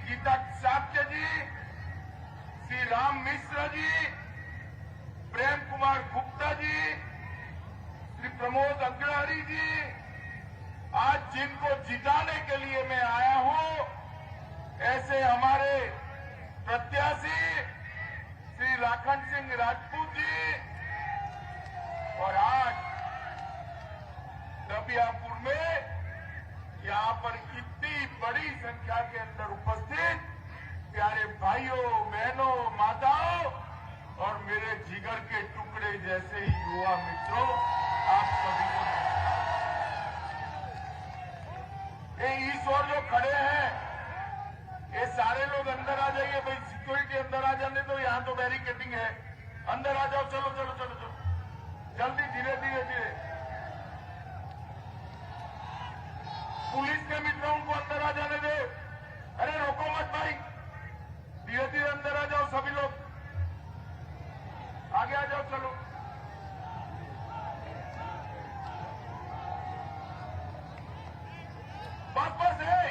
गीता साक्य जी, श्री राम मिश्र जी, प्रेम कुमार गुप्ता जी, श्री प्रमोद अग्रहरि जी, आज जिनको जिताने के लिए मैं आया हूं, ऐसे हमारे प्रत्याशी श्री लाखन सिंह राजपूत जी, और आज दबियापुर में यहां पर इतनी बड़ी संख्या के अंदर उपस्थित प्यारे भाइयों, बहनों, माताओं और मेरे जिगर के टुकड़े जैसे ही युवा मित्रों, आप सभी को ये ईश्वर जो खड़े हैं, ये सारे लोग अंदर आ जाइए भाई, सिक्योरिटी अंदर आ जाने दो, यहां तो बैरिकेडिंग है, अंदर आ जाओ, चलो चलो चलो चलो जल्दी, धीरे धीरे धीरे। पुलिस के मित्रों को अंदर आ जाने दो, अरे रोको मत भाई, धीरे धीरे अंदर आ जाओ, सभी लोग आगे आ जाओ, चलो। बस है,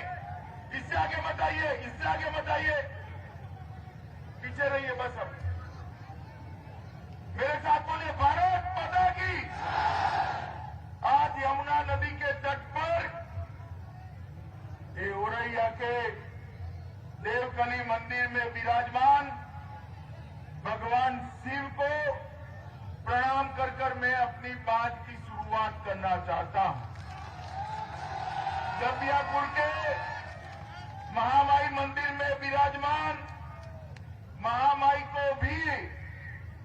इससे आगे मत आइए, इससे आगे मत आइए, पीछे रहिए बस। अब मेरे साथ बोलिए, भारत माता की। आज यमुना नदी के तट पर ये औरैया के देवकली मंदिर में विराजमान भगवान शिव को प्रणाम कर कर मैं अपनी बात की शुरुआत करना चाहता हूं। दबियापुर के महामाई मंदिर में विराजमान महामाई को भी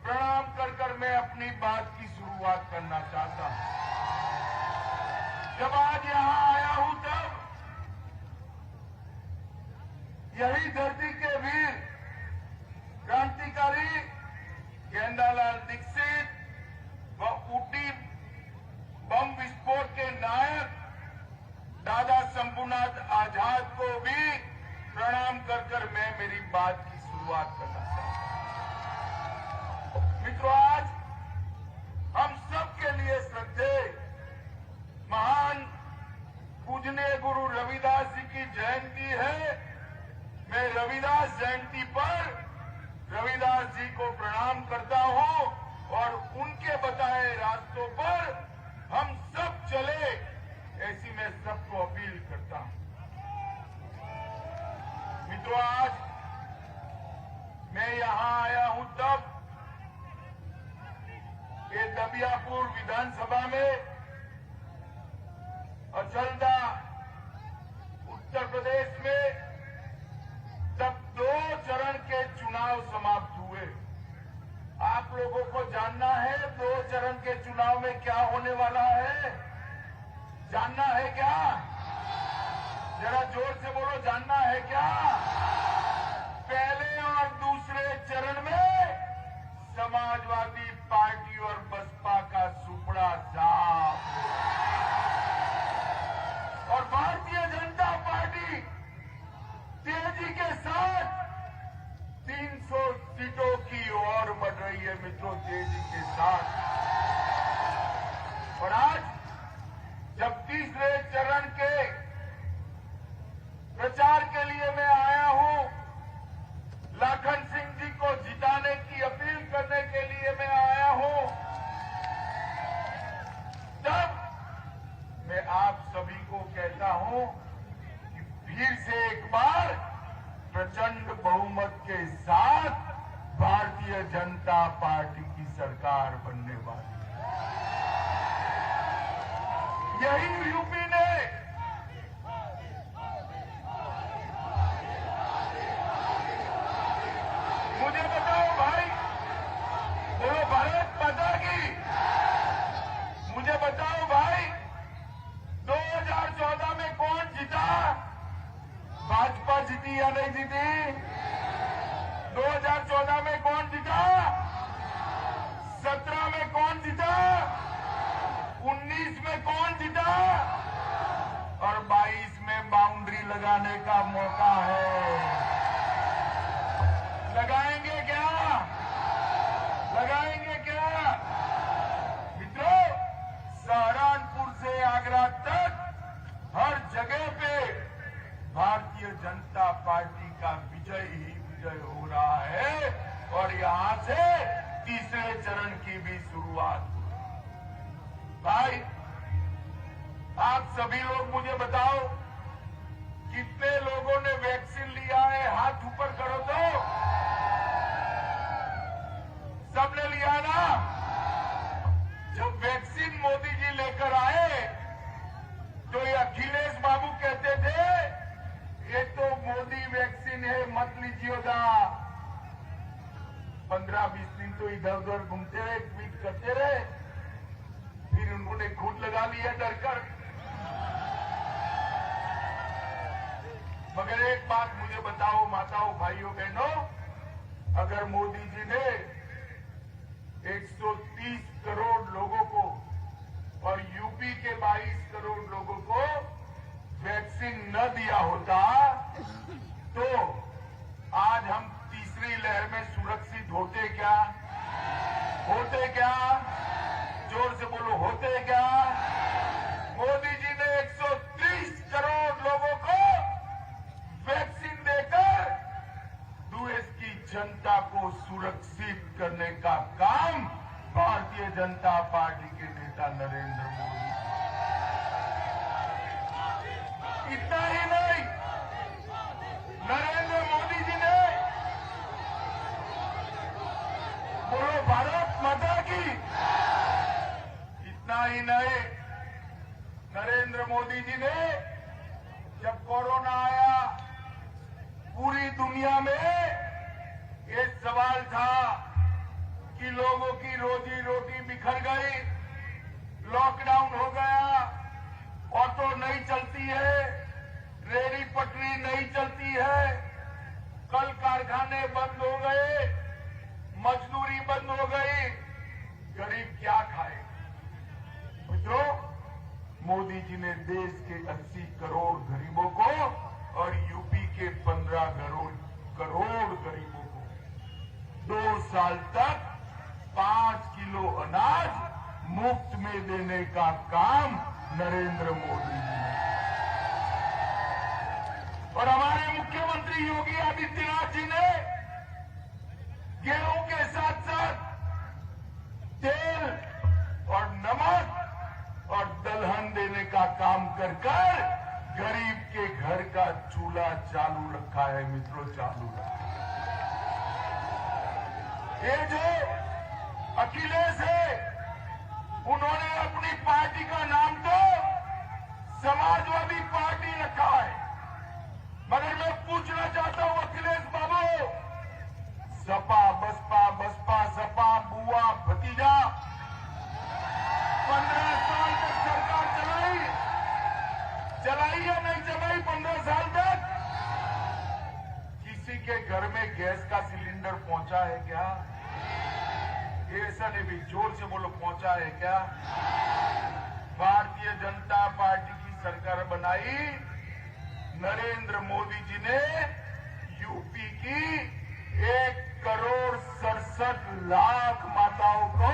प्रणाम कर कर मैं अपनी बात की शुरुआत करना चाहता हूं। जब आज यहां आया हूं तब यही धरती के वीर क्रांतिकारी गेंदालाल दीक्षित व ऊटी बम विस्फोट के नायक दादा शंभुनाथ आजाद को भी प्रणाम कर कर मैं मेरी बात की शुरुआत करना चाहता हूं। मित्रों, आज हम सबके लिए श्रद्धेय महान पूजनीय गुरु रविदास जी की जयंती है। मैं रविदास जयंती पर रविदास जी को प्रणाम करता हूं और उनके बताए रास्तों पर हम सब चले, ऐसी मैं सबको अपील करता हूं। मित्रों, आज मैं यहां आया हूं तब ये दबियापुर विधानसभा में अचलदा उत्तर प्रदेश में जब 2 चरण के चुनाव समाप्त हुए। आप लोगों को जानना है 2 चरण के चुनाव में क्या होने वाला है, जानना है क्या? जरा जोर से बोलो, जानना है क्या? पहले और दूसरे चरण में समाजवादी पार्टी और बसपा का सुपड़ा साफ और भारतीय जनता पार्टी तेजी के साथ 300 सीटों की ओर बढ़ रही है। मित्रों, तेजी के साथ। और आज जब तीसरे चरण के प्रचार के लिए मैं आया हूं, लाखन सिंह जी को जिताने की अपील करने के लिए मैं आया हूं, तब मैं आप सभी को कहता हूं कि फिर से एक बार प्रचंड बहुमत के साथ भारतीय जनता पार्टी की सरकार बनने वाली है। यही यूपी ने मुझे बताओ भाई, बोलो भारत माता की। मुझे बताओ भाई, 2014 में कौन जीता? भाजपा जीती या नहीं जीती? 2014 में कौन जीता? 17 में कौन जीता? 19 में कौन जीता? और 22 में बाउंड्री लगाने का मौका है। लगाएंगे क्या? लगाएंगे क्या? मित्रों, सहारनपुर से आगरा तक हर जगह पे भारतीय जनता पार्टी का सभी लोग मुझे बताओ कितने लोगों ने वैक्सीन लिया है, हाथ ऊपर करो तो। सबने लिया ना। जब वैक्सीन मोदी जी लेकर आए तो ये अखिलेश बाबू कहते थे ये तो मोदी वैक्सीन है, मत लीजिएगा। 15-20 दिन तो इधर उधर घूमते रहे, ट्वीट करते रहे, फिर उन्होंने खुद लगा लिया डरकर। मगर एक बात मुझे बताओ माताओं, भाइयों, बहनों, अगर मोदी जी ने 130 करोड़ लोगों को और यूपी के 22 करोड़ लोगों को वैक्सीन न दिया होता तो आज हम तीसरी लहर में सुरक्षित होते क्या? होते क्या? जोर से बोलो, होते क्या? मोदी जी ने 130 करोड़ लोगों को वैक्सीन देकर देश की जनता को सुरक्षित करने का काम भारतीय जनता पार्टी के नेता नरेंद्र मोदी। इतना ही नहीं, नरेंद्र मोदी जी ने, बोलो भारत माता की, इतना ही नहीं, नरेंद्र मोदी जी ने जब कोरोना आया पूरी दुनिया में ये सवाल था कि लोगों की रोजी रोटी बिखर गई, लॉकडाउन हो गया, ऑटो नहीं चलती है, रेहड़ी पटरी नहीं चलती है, कल कारखाने बंद हो गए, मजदूरी बंद हो गई, गरीब क्या खाए? मित्रों, मोदी जी ने देश के 80 करोड़ गरीबों को और यूपी के 15 करोड़ गरीबों को 2 साल तक 5 किलो अनाज मुफ्त में देने का काम नरेंद्र मोदी जी ने। और हमारे मुख्यमंत्री योगी आदित्यनाथ जी ने गेहूं के साथ साथ तेल और नमक और दलहन देने का काम कर गरीब के घर का चूल्हा चालू रखा है। मित्रों, चालू रखा है। ये जो अखिलेश है, उन्होंने अपनी पार्टी का नाम तो समाजवादी पार्टी रखा है। मगर मैं पूछना चाहता हूं अखिलेश बाबू, सपा बसपा, बसपा सपा, बुआ भतीजा 15 साल तक सरकार चलाई या नहीं चलाई? 15 साल तक किसी के घर में गैस का सिलेंडर पहुंचा है क्या? ऐसा नहीं भी, जोर से बोलो, पहुंचा है क्या? भारतीय जनता पार्टी की सरकार बनाई, नरेंद्र मोदी जी ने यूपी की 1,67,00,000 माताओं को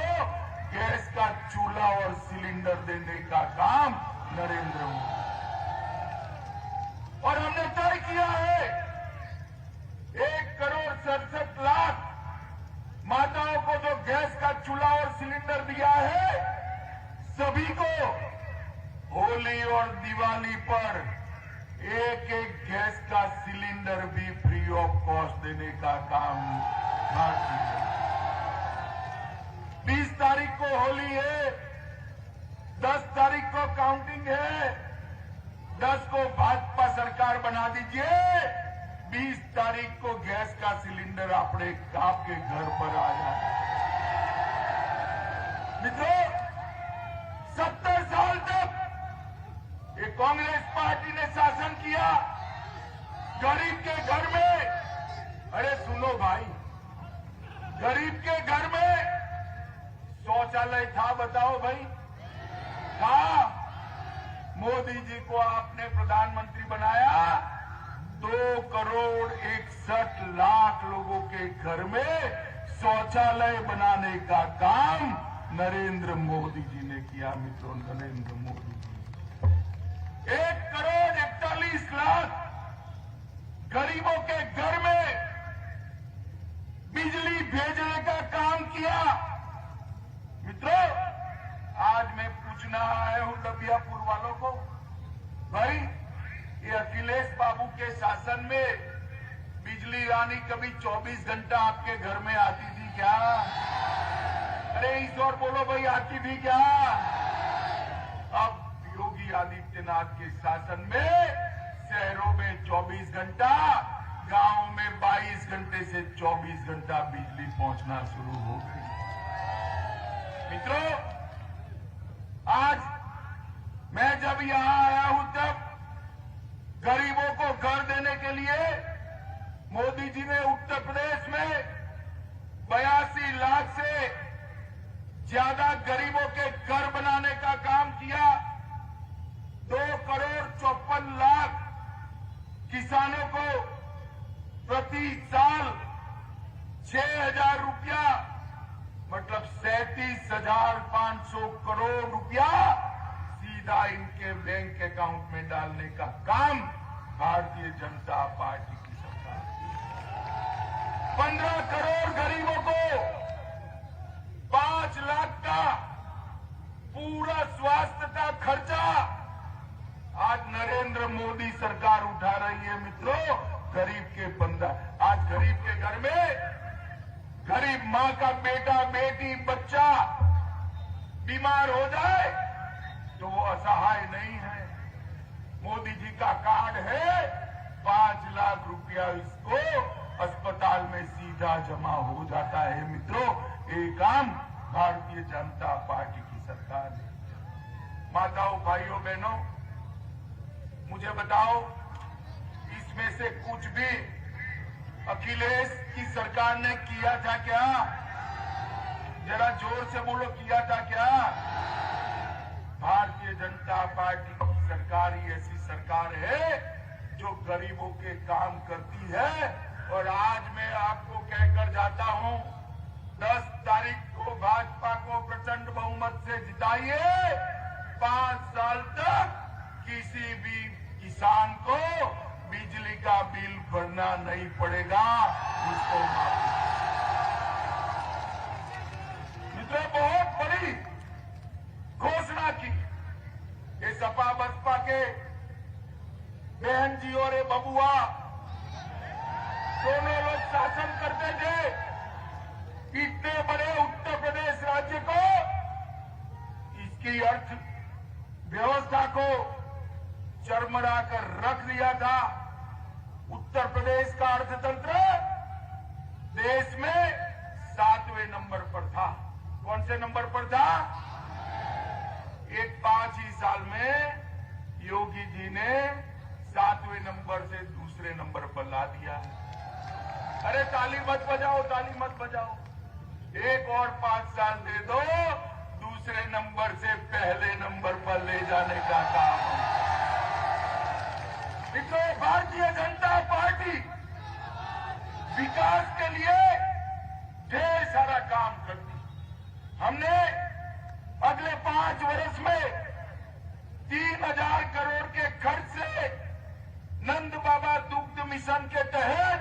गैस का चूल्हा और सिलेंडर देने का काम नरेंद्र मोदी। और हमने तय किया है 1,67,00,000 माताओं को जो गैस का चूल्हा और सिलेंडर दिया है, सभी को होली और दिवाली पर एक गैस का सिलेंडर भी फ्री ऑफ कॉस्ट देने का काम भारतीय। 20 तारीख को होली है, 10 तारीख को काउंटिंग है, 10 को भाजपा सरकार बना दीजिए, 20 तारीख को गैस का सिलेंडर आपके घर पर आ जाए। मित्रों, 70 साल तक ये कांग्रेस पार्टी ने शासन किया, गरीब के घर में, अरे सुनो भाई, गरीब के घर में शौचालय था? बताओ भाई, था? मोदी जी को आपने प्रधानमंत्री बनाया, 2,61,00,000 लोगों के घर में शौचालय बनाने का काम नरेंद्र मोदी जी ने किया। मित्रों, नरेंद्र मोदी जी 1,41,00,000 गरीबों के घर में बिजली भेजने का काम किया। मित्रों, आज मैं पूछना आया हूं डबियापुर वालों को, अखिलेश बाबू के शासन में बिजली रानी कभी 24 घंटा आपके घर में आती थी क्या? अरे इस और बोलो भाई, आती थी क्या? अब योगी आदित्यनाथ के शासन में शहरों में 24 घंटा, गांव में 22 घंटे से 24 घंटा बिजली पहुंचना शुरू हो गई। मित्रों, आज मैं जब यहां आया हूं तब गरीबों को घर देने के लिए मोदी जी ने उत्तर प्रदेश में 82 लाख से ज्यादा गरीबों के घर बनाने का काम किया। 2,54,00,000 किसानों को प्रति साल 6,000 रुपया, मतलब 37,500 करोड़ रुपया सीधा इनके बैंक अकाउंट में डालने का काम भारतीय जनता पार्टी की सरकार। 15 करोड़ गरीबों को 5 लाख का पूरा स्वास्थ्य का खर्चा आज नरेंद्र मोदी सरकार उठा रही है। मित्रों, गरीब के बंदा, आज गरीब के घर में गरीब मां का बेटा बेटी बच्चा बीमार हो जाए तो वो असहाय नहीं है। मोदी जी का कार्ड है, 5 लाख रुपया इसको अस्पताल में सीधा जमा हो जाता है। मित्रों, ये काम भारतीय जनता पार्टी की सरकार है। माताओं, भाइयों, बहनों, मुझे बताओ, इसमें से कुछ भी अखिलेश की सरकार ने किया था क्या? जरा जोर से बोलो, किया था क्या? भारतीय जनता पार्टी की सरकार ही ऐसी सरकार है जो गरीबों के काम करती है। और आज मैं आपको कहकर जाता हूं, 10 तारीख को भाजपा को प्रचंड बहुमत से जिताइए। 5 साल तक किसी भी किसान को बिजली का बिल भरना नहीं पड़ेगा। उसको मित्रों, बहुत बड़ी घोषणा की। ये सपा बसपा के बहन जी और बबुआ दोनों लोग शासन करते थे। इतने बड़े उत्तर प्रदेश राज्य को, इसकी अर्थ व्यवस्था को चरमरा कर रख दिया था। उत्तर प्रदेश का अर्थतंत्र देश में 7वें नंबर पर था। कौन से नंबर पर था? एक 5 ही साल में योगी जी ने 7वें नंबर से दूसरे नंबर पर ला दिया। अरे ताली मत बजाओ, ताली मत बजाओ। एक और 5 साल दे दो, दूसरे नंबर से पहले नंबर पर ले जाने का काम। मित्रों, भारतीय जनता पार्टी विकास के लिए ढेर सारा काम करती। हमने अगले 5 वर्ष में 3,000 करोड़ के खर्च से नंद बाबा दुग्ध मिशन के तहत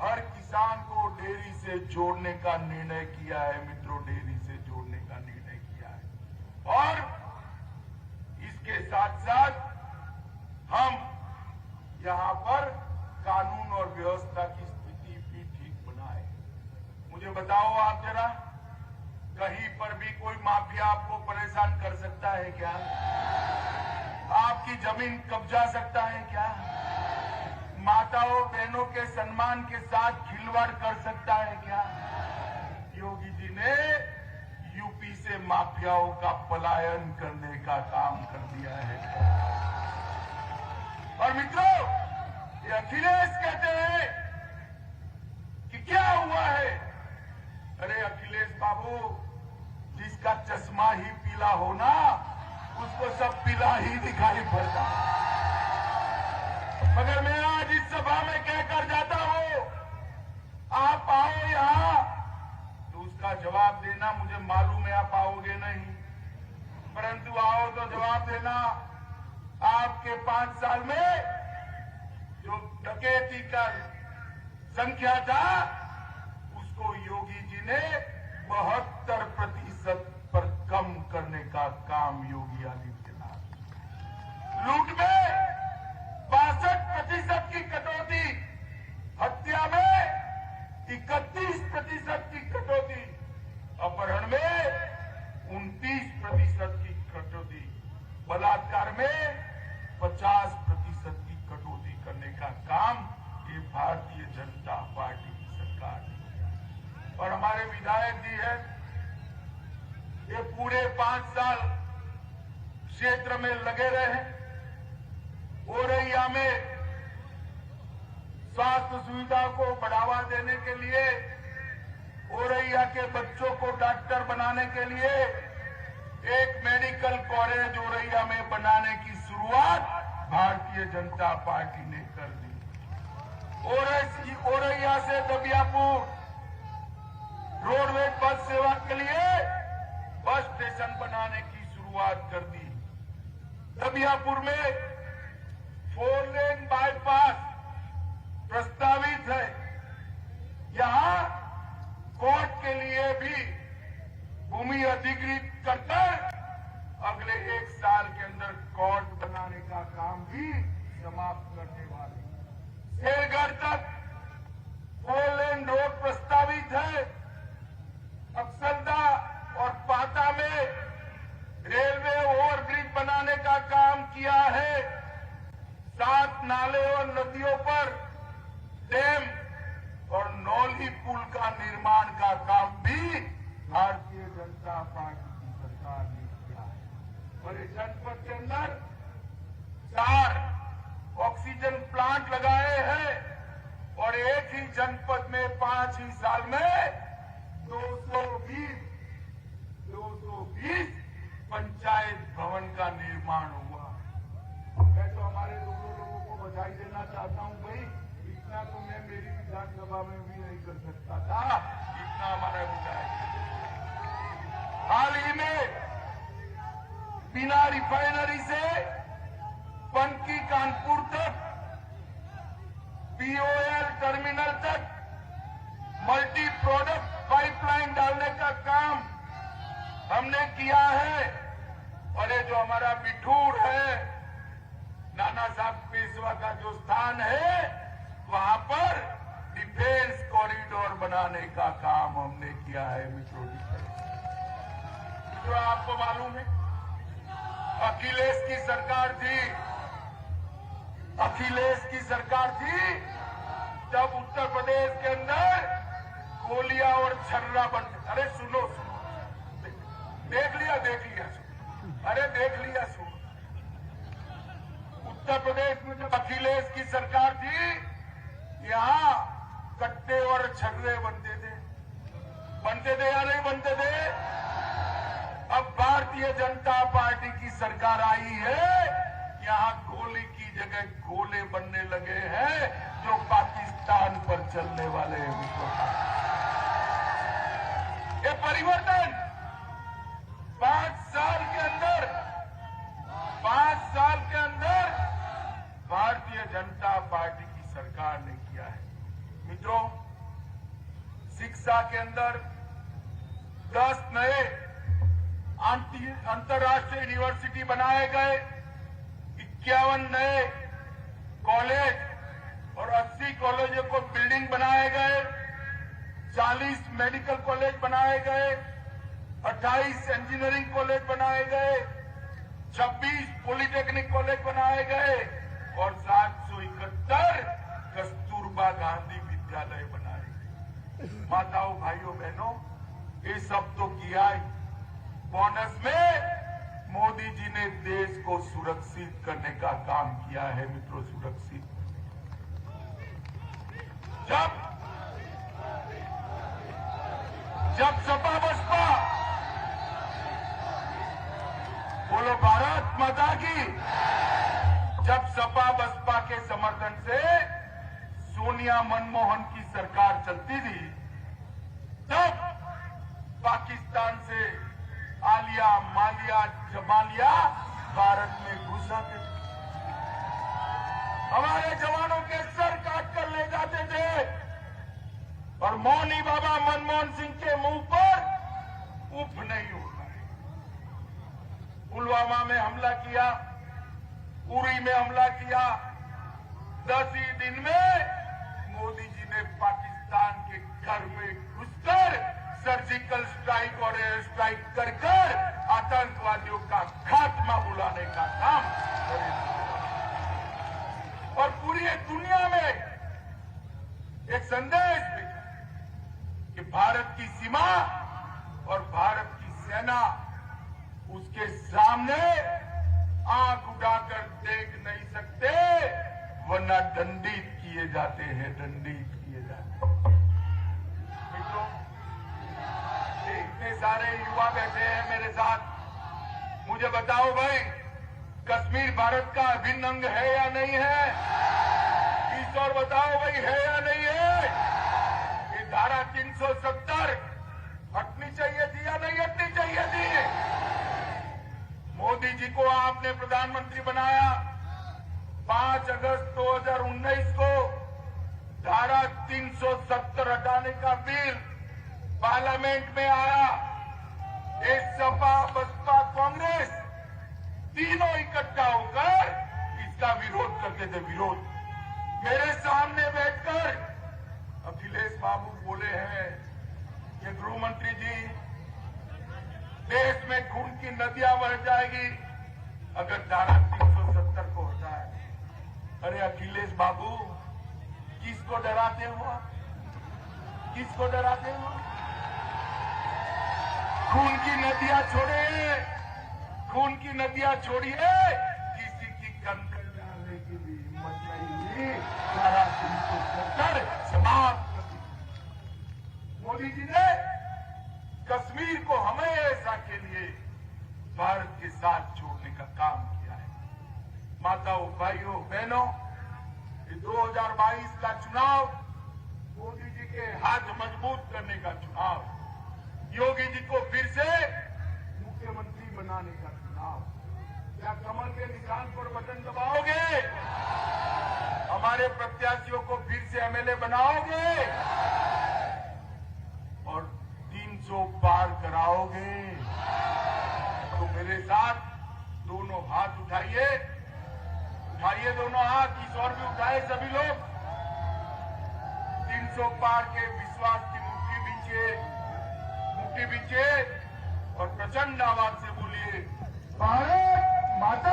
हर किसान को डेयरी से जोड़ने का निर्णय किया है। मित्रों, डेयरी से जोड़ने का निर्णय किया है। और इसके साथ साथ हम यहां पर कानून और व्यवस्था की स्थिति भी ठीक बनाए। मुझे बताओ आप जरा, कहीं पर भी कोई माफिया आपको परेशान कर सकता है क्या? आपकी जमीन कब्जा सकता है क्या? माताओं बहनों के सम्मान के साथ खिलवाड़ कर सकता है क्या? योगी जी ने यूपी से माफियाओं का पलायन करने का काम कर दिया है। और मित्रों, ये अखिलेश कहते हैं कि क्या हुआ है? अरे अखिलेश बाबू, जिसका चश्मा ही पीला हो ना, उसको सब पीला ही दिखाई पड़ता। मगर मैं आज इस सभा में कहकर जाता हूं, आप आओ यहां तो उसका जवाब देना मुझे मालूम है आप आओगे नहीं, परंतु आओ तो जवाब देना। आपके 5 साल में जो डकैती का संख्या था, उसको योगी जी ने 72% पर कम करने का काम योगी आदित्यनाथ। लूट में 62 ये पूरे 5 साल क्षेत्र में लगे रहे। औरैया में स्वास्थ्य सुविधा को बढ़ावा देने के लिए, औरैया के बच्चों को डॉक्टर बनाने के लिए एक मेडिकल कॉलेज औरैया में बनाने की शुरुआत भारतीय जनता पार्टी ने कर दी। औरैया से दबियापुर रोडवेज बस सेवा के लिए बस स्टेशन बनाने की शुरुआत कर दी। दबियापुर में 4 लेन बाईपास प्रस्तावित है। यहां कोर्ट के लिए भी भूमि अधिग्रहित करकर अगले 1 साल के अंदर कोर्ट बनाने का काम भी समाप्त करने वाले। शेरगढ़ तक 4 लेन रोड प्रस्तावित है। अक्सरदा और पाता में रेलवे ओवरब्रिज बनाने का काम किया है। 7 नाले और नदियों पर डैम और नौली पुल का निर्माण का काम भी भारतीय जनता पार्टी की सरकार ने किया है। और इस जनपद के अंदर 4 ऑक्सीजन प्लांट लगाए हैं और एक ही जनपद में 5 ही साल में 220 पंचायत भवन का निर्माण हुआ। मैं तो हमारे लोगों को बधाई देना चाहता हूं भाई, इतना तो मैं मेरी विधानसभा में भी नहीं कर सकता था, इतना हमारा विधायक। हाल ही में बिना रिफाइनरी से पनकी कानपुर तक, पीओएल टर्मिनल तक मल्टी प्रोडक्ट पाइपलाइन डालने का काम हमने किया है। और ये जो हमारा बिठूर है, नाना साहब पेशवा का जो स्थान है, वहां पर डिफेंस कॉरिडोर बनाने का काम हमने किया है। मित्रों आपको मालूम है, अखिलेश की सरकार थी जब उत्तर प्रदेश के अंदर गोलियां और छर्रा बन। अरे सुनो, देख लिया सुनो। उत्तर प्रदेश में जब अखिलेश की सरकार थी, यहां कट्टे और छर्रे बनते थे या नहीं बनते थे? अब भारतीय जनता पार्टी की सरकार आई है, यहां गोली की जगह गोले बनने लगे हैं जो पाकिस्तान पर चलने वाले हैं। ये परिवर्तन 5 साल के अंदर भारतीय जनता पार्टी की सरकार ने किया है। मित्रों, शिक्षा के अंदर 10 नए अंतर्राष्ट्रीय यूनिवर्सिटी बनाए गए, 51 नए कॉलेज और 80 कॉलेजों को बिल्डिंग बनाए गए, 40 मेडिकल कॉलेज बनाए गए, 28 इंजीनियरिंग कॉलेज बनाए गए, 26 पॉलिटेक्निक कॉलेज बनाए गए और 771 कस्तूरबा गांधी विद्यालय बनाए गए। माताओं, भाइयों, बहनों, ये सब तो किया ही। बोनस में मोदी जी ने देश को सुरक्षित करने का काम किया है। मित्रों, सुरक्षित जब सपा बसपा, बोलो भारत माता की, जब सपा बसपा के समर्थन से सोनिया मनमोहन की सरकार चलती थी, तब पाकिस्तान से आलिया, मालिया, जमालिया भारत में घुस जाते थे। हमारे जवानों के सर काट कर ले जाते थे और मौनी बाबा मनमोहन सिंह के मुंह पर उफ नहीं होता है। पुलवामा में हमला किया, उरी में हमला किया, 10 ही दिन में मोदी जी ने पाकिस्तान के घर में घुसकर सर्जिकल स्ट्राइक और एयर स्ट्राइक कर आतंकवादियों का खात्मा बुलाने का काम करे और पूरी दुनिया में एक संदेश भेजा कि भारत की सीमा और भारत की सेना उसके सामने आंख उठाकर देख नहीं सकते, वरना दंडित किए जाते हैं, दंडित किए जाते हैं। मित्रों, इतने सारे युवा बैठे हैं मेरे साथ, मुझे बताओ भाई, कश्मीर भारत का अभिन्न अंग है या नहीं है? इस और बताओ भाई, है या नहीं है? ये धारा 370 हटनी चाहिए थी या नहीं हटनी चाहिए थी? मोदी जी को आपने प्रधानमंत्री बनाया, 5 अगस्त 2019 को धारा 370 हटाने का बिल पार्लियामेंट में आया। एक सपा, बसपा, कांग्रेस तीनों इकट्ठा होकर इसका विरोध करते थे। विरोध मेरे सामने बैठकर अखिलेश बाबू बोले हैं कि गृह मंत्री जी, देश में खून की नदियां बह जाएगी अगर धारा 370 को हटाए। अरे अखिलेश बाबू, किसको डराते हो? किसको डराते हो? खून की नदियां छोड़िए, खून की नदियां छोड़िए, किसी की कंकर डालने की भी हिम्मत नहीं हुई। धारा 370 समाप्त कर दी। मोदी जी ने कश्मीर को हमेशा के लिए भारत के साथ जोड़ने का काम किया है। माताओं, भाइयों, बहनों, ये 2022 का चुनाव मोदी जी के हाथ मजबूत करने का चुनाव, योगी जी को फिर से मुख्यमंत्री बनाने का चुनाव। क्या कमल के निशान पर बटन दबाओगे? हमारे प्रत्याशियों को फिर से एमएलए बनाओगे और 300 पार कराओगे? तो मेरे साथ दोनों हाथ उठाइए, उठाइए दोनों हाथ, इस और भी उठाए सभी लोग। 300 पार के विश्वास की मुट्ठी बींचे और प्रचंड आवाज से बोलिए, भारत माता